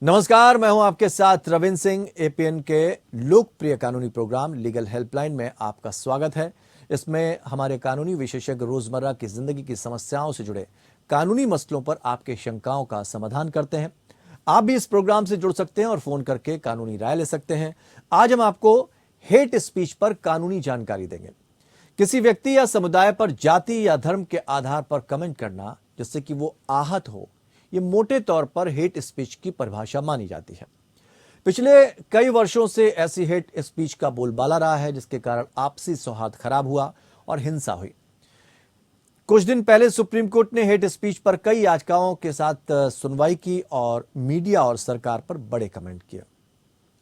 नमस्कार, मैं हूं आपके साथ रविंद्र सिंह। एपीएन के लोकप्रिय कानूनी प्रोग्राम लीगल हेल्पलाइन में आपका स्वागत है। इसमें हमारे कानूनी विशेषज्ञ रोजमर्रा की जिंदगी की समस्याओं से जुड़े कानूनी मसलों पर आपके शंकाओं का समाधान करते हैं। आप भी इस प्रोग्राम से जुड़ सकते हैं और फोन करके कानूनी राय ले सकते हैं। आज हम आपको हेट स्पीच पर कानूनी जानकारी देंगे। किसी व्यक्ति या समुदाय पर जाति या धर्म के आधार पर कमेंट करना जिससे कि वो आहत हो, ये मोटे तौर पर हेट स्पीच की परिभाषा मानी जाती है। पिछले कई वर्षों से ऐसी हेट स्पीच का बोलबाला रहा है, जिसके कारण आपसी सौहार्द खराब हुआ और हिंसा हुई। कुछ दिन पहले सुप्रीम कोर्ट ने हेट स्पीच पर कई याचिकाओं के साथ सुनवाई की और मीडिया और सरकार पर बड़े कमेंट किए।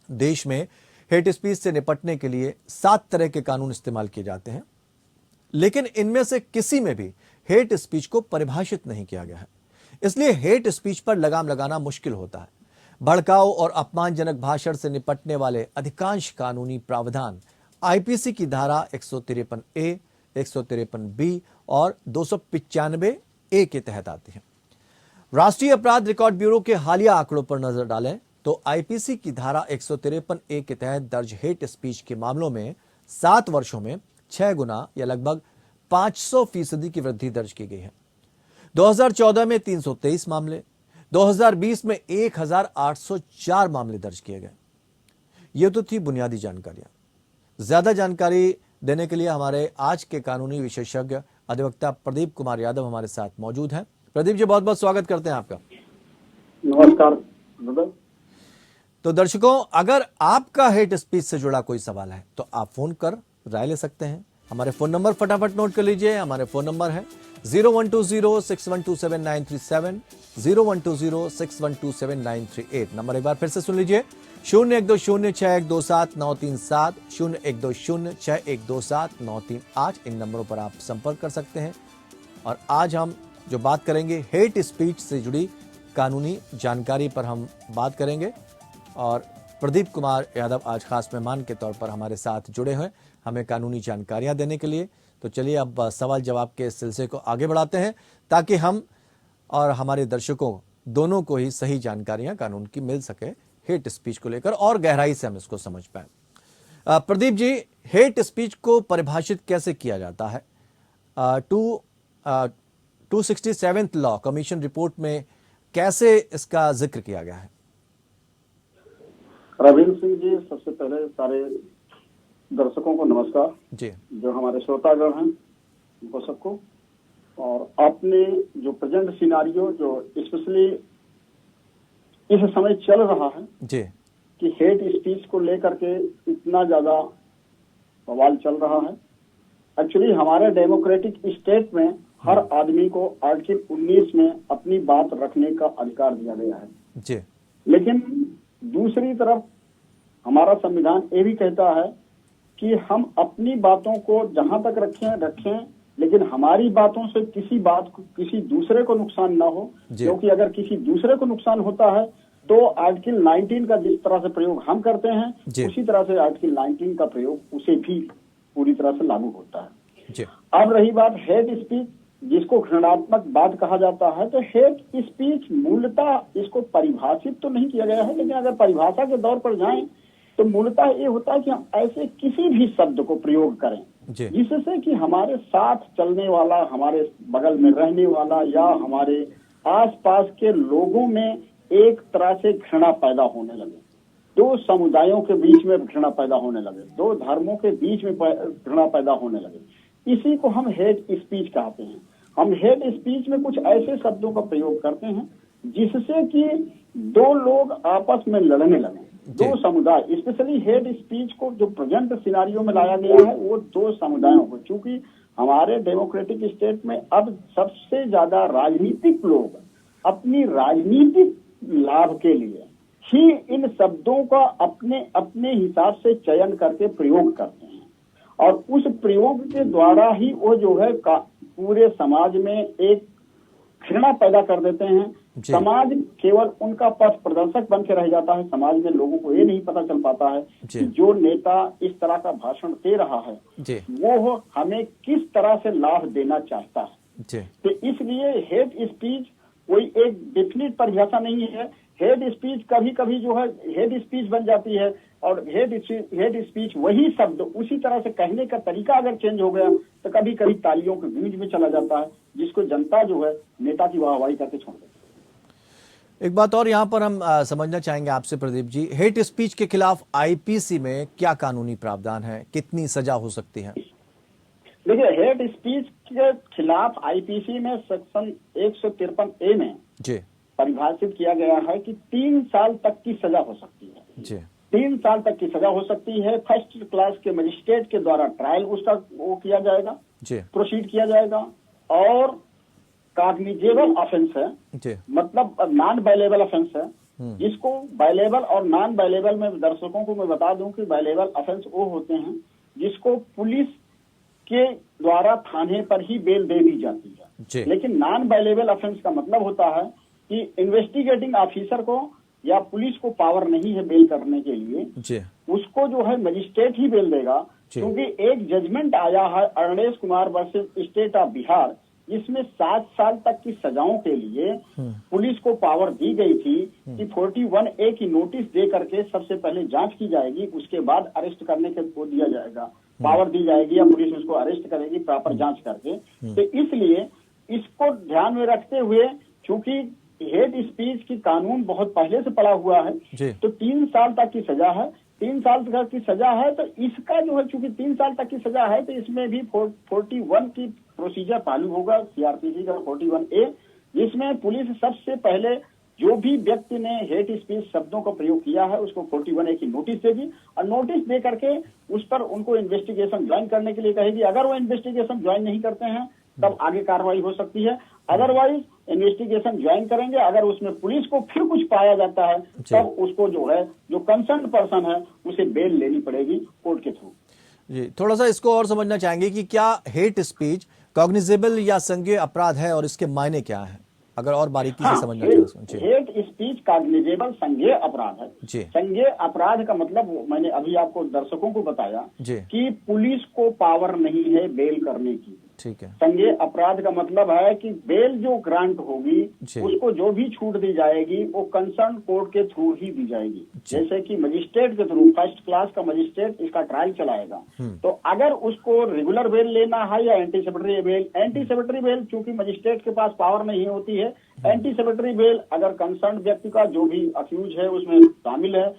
देश में हेट स्पीच से निपटने के लिए 7 तरह के कानून इस्तेमाल किए जाते हैं, लेकिन इनमें से किसी में भी हेट स्पीच को परिभाषित नहीं किया गया है। इसलिए हेट स्पीच पर लगाम लगाना मुश्किल होता है। भड़काऊ और अपमानजनक भाषण से निपटने वाले अधिकांश कानूनी प्रावधान आईपीसी की धारा 153A, 153B और 295A के तहत आती हैं। राष्ट्रीय अपराध रिकॉर्ड ब्यूरो के हालिया आंकड़ों पर नजर डालें तो आईपीसी की धारा 153A के तहत दर्ज हेट स्पीच के मामलों में 7 वर्षों में 6 गुना या लगभग 500% की वृद्धि दर्ज की गई है। 2014 में 323 मामले, 2020 में 1804 मामले दर्ज किए गए। ये तो थी बुनियादी जानकारियां। ज्यादा जानकारी देने के लिए हमारे आज के कानूनी विशेषज्ञ अधिवक्ता प्रदीप कुमार यादव हमारे साथ मौजूद हैं। प्रदीप जी, बहुत बहुत स्वागत करते हैं आपका। नमस्कार। तो दर्शकों, अगर आपका हेट स्पीच से जुड़ा कोई सवाल है तो आप फोन कर राय ले सकते हैं। हमारे फोन नंबर फटाफट नोट कर लीजिए। हमारे फोन नंबर है 01206127 01206127 नंबर एक बार फिर से सुन लीजिए, 01206127 01206127 इन नंबरों पर आप संपर्क कर सकते हैं। और आज हम जो बात करेंगे हेट स्पीच से जुड़ी कानूनी जानकारी पर हम बात करेंगे और प्रदीप कुमार यादव आज खास मेहमान के तौर पर हमारे साथ जुड़े हैं हमें कानूनी जानकारियां देने के लिए। तो चलिए अब सवाल जवाब के सिलसिले को आगे बढ़ाते हैं ताकि हम और हमारे दर्शकों दोनों को ही सही जानकारियां कानून की मिल सके हेट स्पीच को लेकर और गहराई से हम इसको समझ पाए। प्रदीप जी, हेट स्पीच को परिभाषित कैसे किया जाता है? 267th लॉ कमीशन रिपोर्ट में कैसे इसका जिक्र किया गया है? रविंद्र सिंह जी, सबसे पहले सारे दर्शकों को नमस्कार जी, जो हमारे श्रोतागण हैं उनको सबको। और आपने जो प्रेजेंट सिनारियो जो स्पेशली इस समय चल रहा है जी, कि हेट स्पीच को लेकर के इतना ज्यादा सवाल चल रहा है। एक्चुअली हमारे डेमोक्रेटिक स्टेट में हर आदमी को आर्टिकल 19 में अपनी बात रखने का अधिकार दिया गया है जी, लेकिन दूसरी तरफ हमारा संविधान ये भी कहता है कि हम अपनी बातों को जहां तक रखें, लेकिन हमारी बातों से किसी दूसरे को नुकसान ना हो, क्योंकि अगर किसी दूसरे को नुकसान होता है तो आर्टिकल 19 का जिस तरह से प्रयोग हम करते हैं उसी तरह से आर्टिकल 19 का प्रयोग उसे भी पूरी तरह से लागू होता है जी। अब रही बात हेट स्पीच, जिसको घृणात्मक बात कहा जाता है, तो हेट स्पीच मूलतः इसको परिभाषित तो नहीं किया गया है, लेकिन अगर परिभाषा के दौर पर जाएं तो मूलतः ये होता है कि हम ऐसे किसी भी शब्द को प्रयोग करें जिससे कि हमारे साथ चलने वाला, हमारे बगल में रहने वाला या हमारे आसपास के लोगों में एक तरह से घृणा पैदा होने लगे, दो समुदायों के बीच में घृणा पैदा होने लगे, दो धर्मों के बीच में घृणा पैदा होने लगे। इसी को हम हेट स्पीच कहते हैं। हम हेट स्पीच में कुछ ऐसे शब्दों का प्रयोग करते हैं जिससे कि दो लोग आपस में लड़ने लगे, दो समुदाय। स्पेशली हेट स्पीच को जो प्रेजेंट सिनारियो में लाया गया है वो दो समुदायों को, चूंकि हमारे डेमोक्रेटिक स्टेट में अब सबसे ज्यादा राजनीतिक लोग अपनी राजनीतिक लाभ के लिए ही इन शब्दों का अपने अपने हिसाब से चयन करके प्रयोग करते हैं और उस प्रयोग के द्वारा ही वो जो है पूरे समाज में एक घृणा पैदा कर देते हैं। समाज केवल उनका पथ प्रदर्शक बन के रह जाता है। समाज में लोगों को ये नहीं पता चल पाता है कि जो नेता इस तरह का भाषण दे रहा है वो हमें किस तरह से लाभ देना चाहता है। तो इसलिए हेट स्पीच कोई एक डेफिनेट परिभाषा नहीं है। हेड स्पीच कभी कभी जो है हेड स्पीच बन जाती है, और हेड स्पीच वही शब्द उसी तरह से कहने का तरीका अगर चेंज हो गया तो कभी कभी तालियों के गूंज में चला जाता है, जिसको जनता जो है नेता की वाहवाही करके छोड़ देती है। एक बात और यहाँ पर हम समझना चाहेंगे आपसे प्रदीप जी, हेट स्पीच के खिलाफ आईपीसी में क्या कानूनी प्रावधान है, कितनी सजा हो सकती है? देखिए, हेड स्पीच के खिलाफ आईपीसी में सेक्शन 153A में जी परिभाषित किया गया है कि 3 साल तक की सजा हो सकती है। जी 3 साल तक की सजा हो सकती है। फर्स्ट क्लास के मजिस्ट्रेट के द्वारा ट्रायल उसका वो किया जाएगा, जी प्रोसीड किया जाएगा, और कॉग्निजेबल ऑफेंस है, जी मतलब नॉन बाइलेबल ऑफेंस है। जिसको बाइलेबल और नॉन बाइलेबल में दर्शकों को मैं बता दूं कि बाइलेबल ऑफेंस वो होते हैं जिसको पुलिस के द्वारा थाने पर ही बेल दे दी जाती जी। है। लेकिन नॉन बाइलेबल ऑफेंस का मतलब होता है कि इन्वेस्टिगेटिंग ऑफिसर को या पुलिस को पावर नहीं है बेल करने के लिए, जी उसको जो है मजिस्ट्रेट ही बेल देगा। जी। क्योंकि एक जजमेंट आया है Arunesh Kumar versus state of Bihar, जिसमें 7 साल तक की सजाओं के लिए पुलिस को पावर दी गई थी कि 41A की नोटिस दे करके सबसे पहले जांच की जाएगी, उसके बाद अरेस्ट करने के को दिया जाएगा, पावर दी जाएगी या पुलिस उसको अरेस्ट करेगी प्रॉपर जांच करके। तो इसलिए इसको ध्यान में रखते हुए, चूंकि हेड स्पीच की कानून बहुत पहले से पड़ा हुआ है, तो 3 साल तक की सजा है। 3 साल तक की सजा है तो इसका जो है, चूंकि 3 साल तक की सजा है तो इसमें भी 41 की प्रोसीजर चालू होगा, सीआरपीसी का 41A, जिसमें पुलिस सबसे पहले जो भी व्यक्ति ने हेट स्पीच शब्दों का प्रयोग किया है उसको 41A की नोटिस देगी, और नोटिस दे करके उस पर उनको इन्वेस्टिगेशन ज्वाइन करने के लिए कहेगी। अगर वो इन्वेस्टिगेशन ज्वाइन नहीं करते हैं तब आगे कार्रवाई हो सकती है, अदरवाइज इन्वेस्टिगेशन ज्वाइन करेंगे। अगर उसमें पुलिस को फिर कुछ पाया जाता है तब उसको जो है, जो कंसर्न पर्सन है, उसे बेल लेनी पड़ेगी कोर्ट के थ्रू। जी, थोड़ा सा इसको और समझना चाहेंगे कि क्या हेट स्पीच कॉग्निजेबल या संज्ञेय अपराध है और इसके मायने क्या है, अगर और बारीकी से समझना चाहें। हेट स्पीच कॉग्निजेबल संज्ञेय अपराध है। संज्ञेय अपराध का मतलब मैंने अभी आपको दर्शकों को बताया कि पुलिस को पावर नहीं है बेल करने की। ठीक है। संज्ञेय अपराध का मतलब है कि बेल जो ग्रांट होगी उसको जो भी छूट दी जाएगी वो कंसर्न कोर्ट के थ्रू ही दी जाएगी। जैसे कि मजिस्ट्रेट के थ्रू, फर्स्ट क्लास का मजिस्ट्रेट इसका ट्रायल चलाएगा, तो अगर उसको रेगुलर बेल लेना है या एंटीसिपेटरी बेल चूंकि मजिस्ट्रेट के पास पावर नहीं होती है, एंटीसिपेटरी बेल अगर कंसर्न व्यक्ति का जो भी अक्यूज है उसमें शामिल है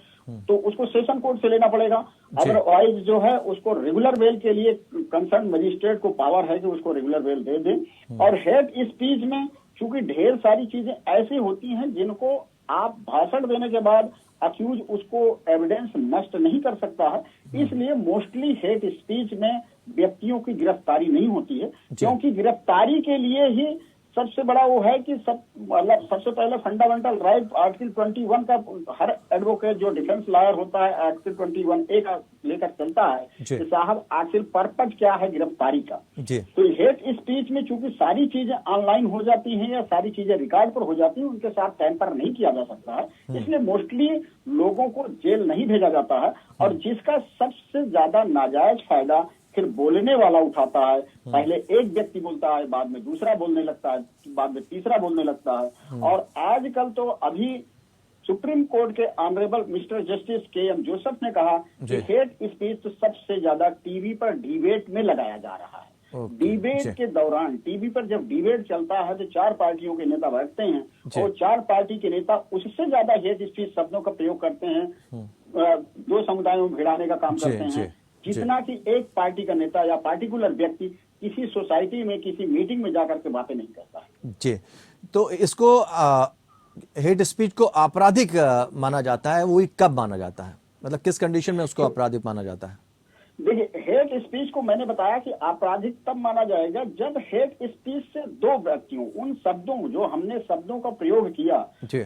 तो उसको सेशन कोर्ट से लेना पड़ेगा। अदरवाइज जो है उसको रेगुलर बेल के लिए कंसर्न मजिस्ट्रेट को पावर है कि उसको रेगुलर बेल दे दे। और हेट स्पीच में चूंकि ढेर सारी चीजें ऐसी होती हैं जिनको आप भाषण देने के बाद अक्यूज उसको एविडेंस नष्ट नहीं कर सकता है, इसलिए मोस्टली हेट स्पीच में व्यक्तियों की गिरफ्तारी नहीं होती है, क्योंकि गिरफ्तारी के लिए ही सबसे बड़ा वो है कि सबसे पहले फंडामेंटल राइट आर्टिकल 21 का हर एडवोकेट जो डिफेंस लॉयर होता है आर्टिकल 21A का लेकर चलता है कि साहब आखिर पर्पज क्या है गिरफ्तारी का। तो हेट स्पीच में चूंकि सारी चीजें ऑनलाइन हो जाती हैं या सारी चीजें रिकॉर्ड पर हो जाती हैं, उनके साथ टैंपर नहीं किया जा सकता है, इसलिए मोस्टली लोगों को जेल नहीं भेजा जाता है। और जिसका सबसे ज्यादा नाजायज फायदा फिर बोलने वाला उठाता है, पहले एक व्यक्ति बोलता है, बाद में दूसरा बोलने लगता है, बाद में तीसरा बोलने लगता है। और आजकल तो अभी सुप्रीम कोर्ट के honourable Mister justice KM Joseph ने कहा कि हेट स्पीच तो सबसे ज्यादा टीवी पर डिबेट में लगाया जा रहा है। डिबेट के दौरान टीवी पर जब डिबेट चलता है तो 4 पार्टियों के नेता बैठते हैं और 4 पार्टी के नेता उससे ज्यादा हेट स्पीच शब्दों का प्रयोग करते हैं, 2 समुदायों में भिड़ाने का काम करते हैं, जितना कि एक पार्टी का नेता या पार्टिकुलर व्यक्ति किसी सोसाइटी में किसी मीटिंग में जाकर के बातें नहीं करता है। जी, तो इसको हेट स्पीच को आपराधिक माना जाता है, वो कब माना जाता है, मतलब किस कंडीशन में उसको आपराधिक माना जाता है? देखिए, हेट स्पीच को मैंने बताया कि आपराधिक तब माना जाएगा जब हेट स्पीच से 2 व्यक्तियों, उन शब्दों जो हमने शब्दों का प्रयोग किया,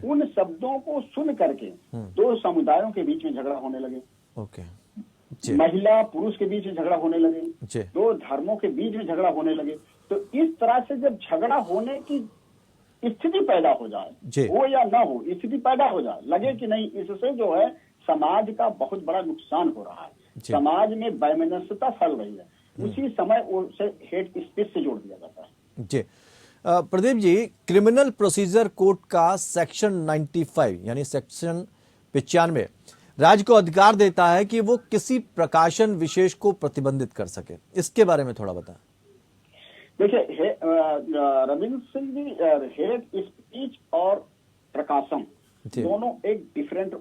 उन शब्दों को सुन करके 2 समुदायों के बीच में झगड़ा होने लगे। महिला पुरुष के बीच में झगड़ा होने लगे, 2 धर्मों के बीच में झगड़ा होने लगे। तो इस तरह से जब झगड़ा होने की स्थिति पैदा हो जाए, हो या ना हो, स्थिति पैदा हो जाए, लगे कि नहीं इससे जो है समाज का बहुत बड़ा नुकसान हो रहा है, समाज में वैमनस्यता फैल रही है, उसी समय उसे हेट स्पीच से जोड़ दिया जाता है। जी, Pradeep ji, criminal procedure code का सेक्शन 95 यानी सेक्शन 95 राज्य को अधिकार देता है कि वो किसी प्रकाशन विशेष को प्रतिबंधित कर सके। इसके बारे में थोड़ा बताएं। देखिए रविंद्र सिंह जी, हेट स्पीच और प्रकाशन दोनों एक डिफरेंट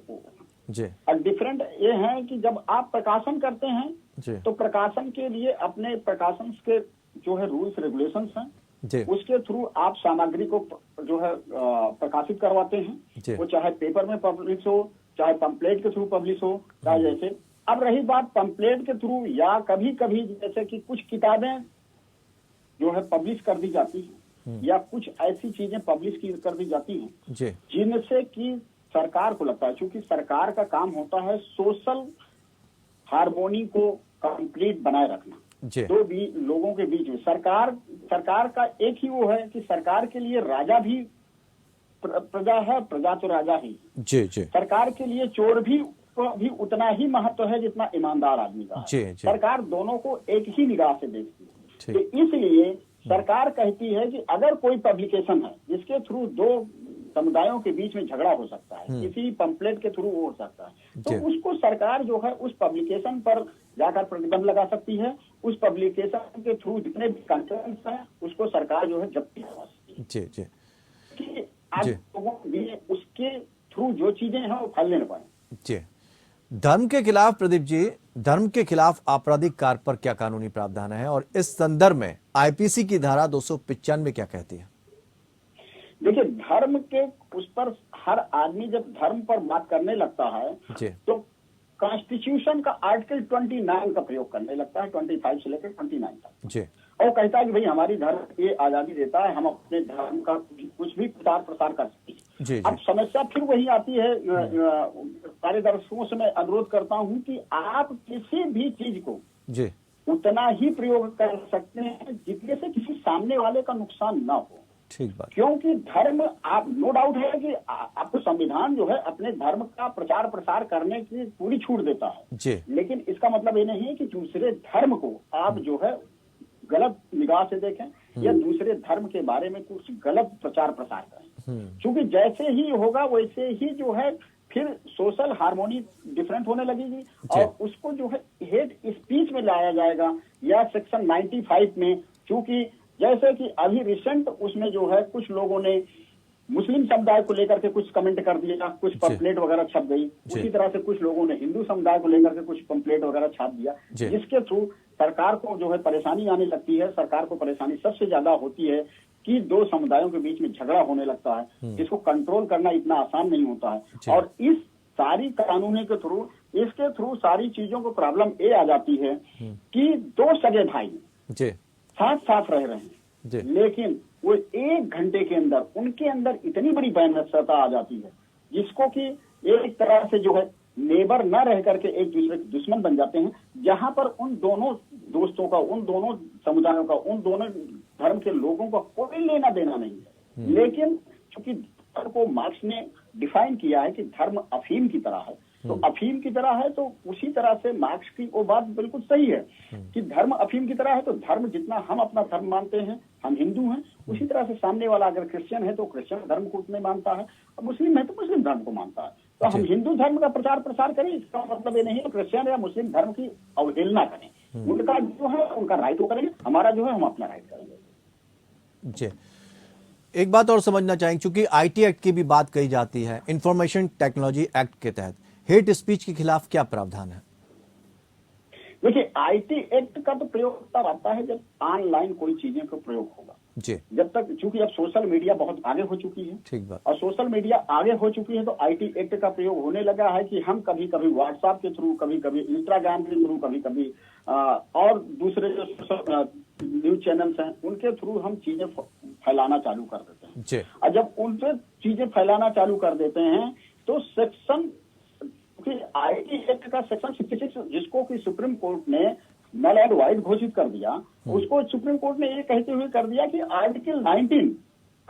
जी। और डिफरेंट ये है कि जब आप प्रकाशन करते हैं तो प्रकाशन के लिए अपने प्रकाशन के जो है रूल्स रेगुलेशंस हैं जी। उसके थ्रू आप सामग्री को जो है प्रकाशित करवाते हैं, वो चाहे पेपर में पब्लिश हो, चाहे पंपलेट के थ्रू पब्लिश हो, चाहे जैसे। अब रही बात पंपलेट के थ्रू या कभी कभी जैसे कि कुछ किताबें जो है पब्लिश कर दी जाती हैं या कुछ ऐसी चीजें पब्लिश कर दी जाती हैं जिनसे कि सरकार को लगता है, क्योंकि सरकार का काम होता है सोशल हार्मोनी को कंप्लीट बनाए रखना दो भी लोगों के बीच में। सरकार का एक ही वो है कि सरकार के लिए राजा भी प्रजा है, प्रजा तो राजा ही। जी जी। सरकार के लिए चोर भी उतना ही महत्व है जितना ईमानदार आदमी का है। सरकार दोनों को एक ही निगाह से देखती है। तो इसलिए सरकार कहती है कि अगर कोई पब्लिकेशन है जिसके थ्रू दो समुदायों के बीच में झगड़ा हो सकता है, किसी पंपलेट के थ्रू वो हो सकता है, तो उसको सरकार जो है उस पब्लिकेशन पर जाकर प्रतिबंध लगा सकती है। उस पब्लिकेशन के थ्रू जितने भी कंटेंट्स हैं उसको सरकार जो है जब्ती करवा सकती है। जी जी। कि आज लोगों के उसके थ्रू जो चीजें हैं वो फैलने न पाए। जी। धर्म के खिलाफ, प्रदीप जी, धर्म के खिलाफ आपराधिक कार्य पर क्या कानूनी प्रावधान है और इस संदर्भ में आईपीसी की धारा 295 क्या कहती है? देखिए, धर्म के उस पर हर आदमी जब धर्म पर बात करने लगता है तो कॉन्स्टिट्यूशन का आर्टिकल 29 का प्रयोग करने लगता है, 25 से लेकर 29 तक जी। और कहता है कि भाई हमारी धर्म ये आजादी देता है, हम अपने धर्म का कुछ भी प्रचार प्रसार कर सकते हैं। जी। अब समस्या फिर वही आती है, सारे दर्शकों से मैं अनुरोध करता हूँ कि आप किसी भी चीज को जी उतना ही प्रयोग कर सकते हैं जिससे से किसी सामने वाले का नुकसान ना हो। ठीक बात। क्योंकि धर्म, आप नो डाउट है कि आपको संविधान जो है अपने धर्म का प्रचार प्रसार करने की पूरी छूट देता है जी। लेकिन इसका मतलब ये नहीं है कि दूसरे धर्म को आप जो है गलत निगाह से देखें या दूसरे धर्म के बारे में कुछ गलत प्रचार प्रसार करें। क्योंकि जैसे ही होगा वैसे ही जो है फिर सोशल हार्मोनी डिफरेंट होने लगेगी और उसको जो है हेट स्पीच में लाया जाएगा या सेक्शन 95 में। क्योंकि जैसे कि अभी रिसेंट उसमें जो है कुछ लोगों ने मुस्लिम समुदाय को लेकर के कुछ कमेंट कर दिया, कुछ पंपलेट वगैरह छप गई। उसी तरह से कुछ लोगों ने हिंदू समुदाय को लेकर के कुछ पंपलेट वगैरह छाप दिया, जिसके थ्रू सरकार को जो है परेशानी आने लगती है। सरकार को परेशानी सबसे ज्यादा होती है कि दो समुदायों के बीच में झगड़ा होने लगता है, जिसको कंट्रोल करना इतना आसान नहीं होता है। और इस सारी कानूनों के थ्रू, इसके थ्रू सारी चीजों को प्रॉब्लम ये आ जाती है कि दो सगे भाई साथ साथ रह रहे हैं, लेकिन वो 1 घंटे के अंदर उनके अंदर इतनी बड़ी वैमनस्यता आ जाती है जिसको कि एक तरह से जो है नेबर न रह करके एक दूसरे के दुश्मन बन जाते हैं। जहां पर उन दोनों दोस्तों का, उन दोनों समुदायों का, उन दोनों धर्म के लोगों का कोई लेना देना नहीं है। लेकिन चूंकि धर्म को मार्क्स ने डिफाइन किया है कि धर्म अफीम की तरह है, तो अफीम की तरह है, तो उसी तरह से मार्क्स की वो बात बिल्कुल सही है कि धर्म अफीम की तरह है। तो धर्म जितना हम अपना धर्म मानते हैं, हम हिंदू हैं, उसी तरह से सामने वाला अगर क्रिश्चियन है तो क्रिश्चियन धर्म को उतने मानता है, और मुस्लिम है तो मुस्लिम धर्म को मानता है। तो हम हिंदू धर्म का प्रचार प्रसार करें, इसका मतलब ये नहीं है क्रिश्चियन या मुस्लिम धर्म की अवहेलना करें। उनका जो है उनका राइट वो करेंगे, हमारा जो है हम अपना राइट करेंगे। जी, एक बात और समझना चाहेंगे, क्योंकि आईटी एक्ट की भी बात कही जाती है, इंफॉर्मेशन टेक्नोलॉजी एक्ट के तहत हेट स्पीच के खिलाफ क्या प्रावधान है? देखिए, आईटी एक्ट का तो प्रयोग तब आता है जब ऑनलाइन कोई चीजें का प्रयोग होगा जी। जब तक, चूंकि अब सोशल मीडिया बहुत आगे हो चुकी है, ठीक बात, और सोशल मीडिया आगे हो चुकी है तो आईटी एक्ट का प्रयोग होने लगा है कि हम कभी कभी व्हाट्सएप के थ्रू, कभी कभी इंस्टाग्राम के थ्रू, कभी कभी और दूसरे जो सोशल न्यूज चैनल्स हैं उनके थ्रू हम चीजें फैलाना चालू कर देते हैं जी। और जब उनसे चीजें फैलाना चालू कर देते हैं तो सेक्शन आईटी एक्ट का सेक्शन 66 जिसको कि सुप्रीम कोर्ट ने नल एंड वाइड घोषित कर दिया, उसको सुप्रीम कोर्ट ने ये कहते हुए कर दिया कि आर्टिकल 19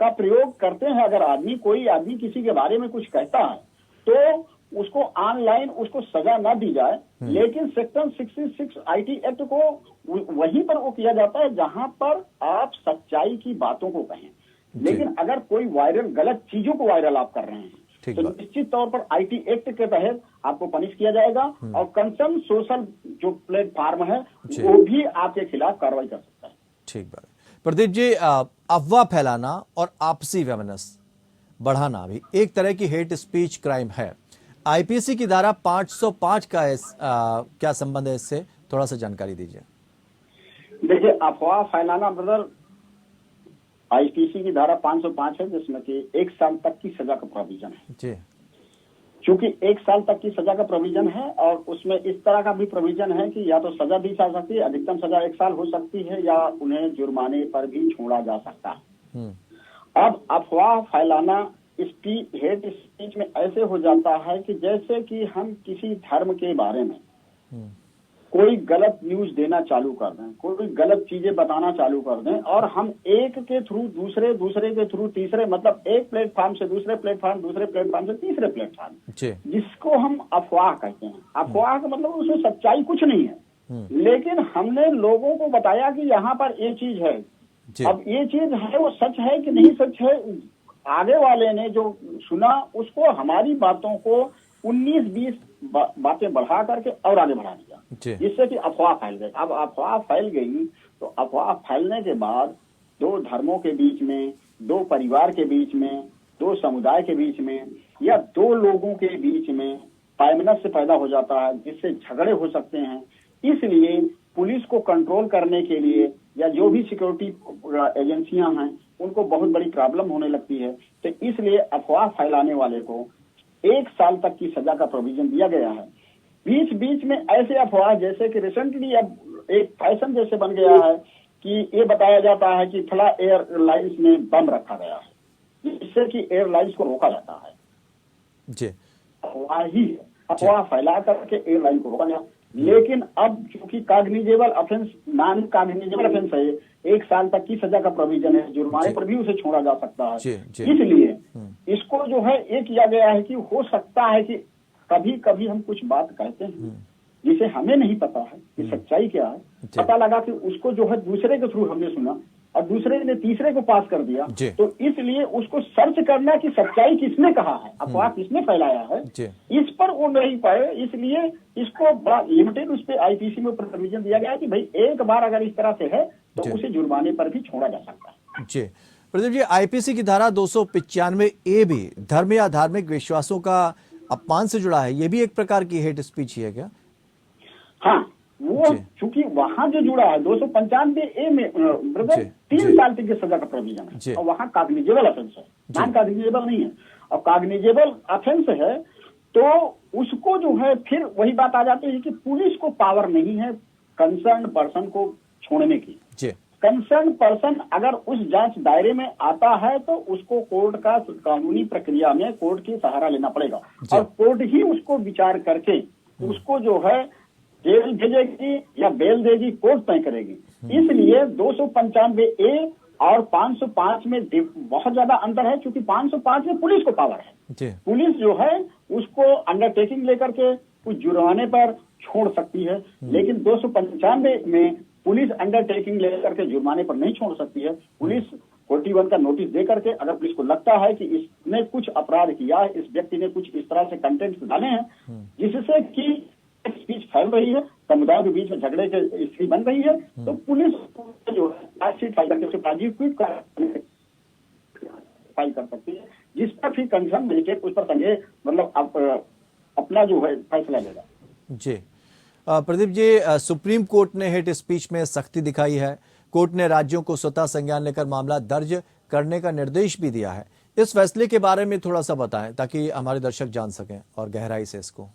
का प्रयोग करते हैं अगर आदमी, कोई आदमी किसी के बारे में कुछ कहता है तो उसको ऑनलाइन उसको सजा ना दी जाए, लेकिन सेक्शन 66 आईटी एक्ट को वहीं पर वो किया जाता है जहां पर आप सच्चाई की बातों को कहें। लेकिन अगर कोई वायरल गलत चीजों को वायरल आप कर रहे हैं तो निश्चित तौर पर आईटी एक्ट के तहत आपको पनिश किया जाएगा और कंसर्न सोशल जो प्लेटफॉर्म है वो भी आपके खिलाफ कार्रवाई कर सकता है। ठीक बात। प्रदीप जी, अफवाह फैलाना और आपसी वैमनस्य बढ़ाना भी एक तरह की हेट स्पीच क्राइम है। आईपीसी की धारा 505 का क्या संबंध है इससे, थोड़ा सा जानकारी दीजिए। देखिए, अफवाह फैलाना ब्रदर, आईपीसी की धारा 505 है जिसमें कि 1 साल तक की सजा का प्रोविजन है जी। चूंकि 1 साल तक की सजा का प्रोविजन है और उसमें इस तरह का भी प्रोविजन है कि या तो सजा दी जा सकती है, अधिकतम सजा 1 साल हो सकती है, या उन्हें जुर्माने पर भी छोड़ा जा सकता है। अब अफवाह फैलाना हेट स्पीच में ऐसे हो जाता है कि जैसे कि हम किसी धर्म के बारे में कोई गलत न्यूज देना चालू कर दें, कोई गलत चीजें बताना चालू कर दें और हम एक के थ्रू दूसरे, दूसरे के थ्रू तीसरे, मतलब एक प्लेटफॉर्म से दूसरे प्लेटफॉर्म, दूसरे प्लेटफॉर्म से तीसरे प्लेटफॉर्म, जिसको हम अफवाह कहते हैं। अफवाह का मतलब उसमें सच्चाई कुछ नहीं है, लेकिन हमने लोगों को बताया कि यहाँ पर ये चीज है। अब ये चीज है वो सच है कि नहीं सच है, आगे वाले ने जो सुना उसको हमारी बातों को 19-20 बातें बढ़ा करके और आगे बढ़ा दिया, जिससे कि अफवाह फैल गई। अब अफवाह फैल गई तो अफवाह फैलने के बाद 2 धर्मों के बीच में, 2 परिवार के बीच में, 2 समुदाय के बीच में या 2 लोगों के बीच में वैमनस्य पैदा हो जाता है, जिससे झगड़े हो सकते हैं। इसलिए पुलिस को कंट्रोल करने के लिए या जो भी सिक्योरिटी एजेंसियां हैं उनको बहुत बड़ी प्रॉब्लम होने लगती है। तो इसलिए अफवाह फैलाने वाले को 1 साल तक की सजा का प्रोविजन दिया गया है। बीच बीच में ऐसे अफवाह, जैसे कि रिसेंटली अब एक फैशन जैसे बन गया है कि ये बताया जाता है कि फला एयरलाइंस में बम रखा गया है, जिससे कि एयरलाइंस को रोका जाता है जी। अफवाह ही है, अफवाह फैला करके एयरलाइन को रोका गया। लेकिन अब चूंकि cognizable offence, non cognizable offence है, 1 साल तक की सजा का प्रोविजन है, जुर्माने पर भी उसे छोड़ा जा सकता है। इसलिए इसको जो है ये किया गया है कि हो सकता है कि कभी कभी हम कुछ बात कहते हैं जिसे हमें नहीं पता है कि सच्चाई क्या है, पता लगा कि उसको जो है दूसरे के थ्रू हमने सुना और दूसरे ने तीसरे को पास कर दिया, तो इसलिए उसको सर्च करना कि सच्चाई किसने कहा है, अफवाह किसने फैलाया है, इस पर वो नहीं पाए। इसलिए इसको बड़ा लिमिटेड उस पर आईपीसी में प्रोविजन दिया गया है कि भाई एक बार अगर इस तरह से है तो उसे जुर्माने पर भी छोड़ा जा सकता है जी। प्रदीप जी, आईपीसी की धारा 295A भी धर्म या धार्मिक विश्वासों का अपमान से जुड़ा है, ये भी एक प्रकार की हेट स्पीच ही है क्या? हाँ, वो चूंकि वहां जो जुड़ा है 295A में ब्रदर 3 साल तक की सजा का प्रोविजन है और वहां कॉग्निजेबल ऑफेंस है, नॉन कॉग्निजेबल नहीं है। और कॉग्निजेबल ऑफेंस है तो उसको जो है फिर वही बात आ जाती है कि पुलिस को पावर नहीं है कंसर्न पर्सन को छोड़ने की। कंसर्न पर्सन अगर उस जांच दायरे में आता है तो उसको कोर्ट का कानूनी प्रक्रिया में कोर्ट की सहारा लेना पड़ेगा और कोर्ट ही उसको विचार करके उसको जो है जेल भेजेगी या बेल देगी, कोर्ट तय करेगी। इसलिए 295A और 505 में बहुत ज्यादा अंतर है, क्योंकि 505 में पुलिस को पावर है, पुलिस जो है उसको अंडरटेकिंग लेकर के कुछ जुर्माने पर छोड़ सकती है, लेकिन 295 में पुलिस अंडरटेकिंग लेकर के जुर्माने पर नहीं छोड़ सकती है। पुलिस 41 का नोटिस दे करके अगर पुलिस को लगता है कि इसने कुछ अपराध किया है, इस व्यक्ति ने कुछ इस तरह से कंटेंट डाले हैं जिससे कि स्पीच फैल रही है, समुदाय के बीच में झगड़े की स्थिति बन रही है, तो पुलिस जो है फाइल कर सकती है, जिस पर फिर कंसर्न मजिस्ट्रेट उस पर संज्ञेय मतलब अपना जो है फैसला लेगा जी। प्रदीप जी, सुप्रीम कोर्ट ने हेट स्पीच में सख्ती दिखाई है। कोर्ट ने राज्यों को स्वतः संज्ञान लेकर मामला दर्ज करने का निर्देश भी दिया है। इस फैसले के बारे में थोड़ा सा बताएं ताकि हमारे दर्शक जान सकें और गहराई से इसको।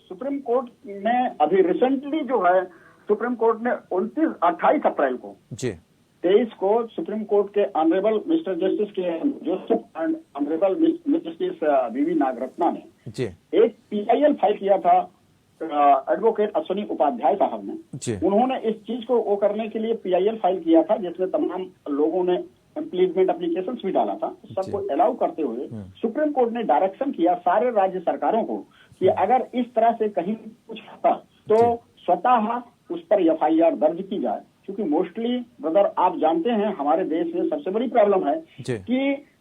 सुप्रीम कोर्ट ने अभी रिसेंटली जो है सुप्रीम कोर्ट ने 28 अप्रैल को 23 को सुप्रीम कोर्ट के honourable Mister Justice K Joseph and honourable Mister Justice V V Nagarathna ने एक पीआईएल फाइल किया था एडवोकेट अश्विनी उपाध्याय साहब ने। उन्होंने इस चीज को वो करने के लिए पीआईएल फाइल किया था जिसमें तमाम लोगों ने इम्प्लीजमेंट एप्लीकेशन भी डाला था, सबको अलाउ करते हुए सुप्रीम कोर्ट ने डायरेक्शन किया सारे राज्य सरकारों को कि अगर इस तरह से कहीं कुछ होता तो स्वतः उस पर एफआईआर दर्ज की जाए। क्योंकि मोस्टली ब्रदर आप जानते हैं हमारे देश में सबसे बड़ी प्रॉब्लम है कि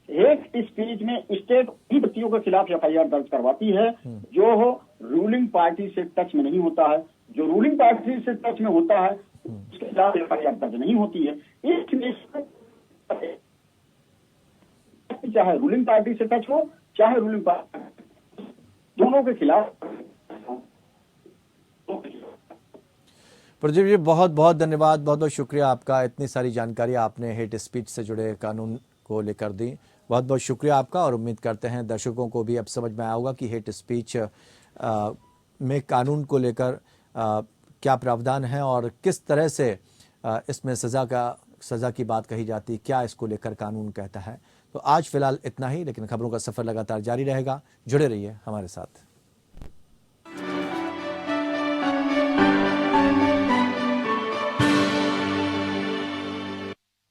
हेट स्पीच में स्टेट उन व्यक्तियों के खिलाफ एफआईआर दर्ज करवाती है जो रूलिंग पार्टी से टच में नहीं होता है, जो रूलिंग पार्टी से टच में होता है उसके खिलाफ एफआईआर दर्ज नहीं होती है। इसलिए चाहे रूलिंग पार्टी से टच हो चाहे रूलिंग पार्टी, दोनों के खिलाफ। प्रदीप जी बहुत बहुत धन्यवाद, बहुत बहुत शुक्रिया आपका, इतनी सारी जानकारी आपने हेट स्पीच से जुड़े कानून को लेकर दी। बहुत बहुत शुक्रिया आपका और उम्मीद करते हैं दर्शकों को भी अब समझ में आया होगा कि हेट स्पीच में कानून को लेकर क्या प्रावधान है और किस तरह से इसमें सज़ा की बात कही जाती है, क्या इसको लेकर कानून कहता है। तो आज फिलहाल इतना ही, लेकिन खबरों का सफ़र लगातार जारी रहेगा। जुड़े रहिए हमारे साथ।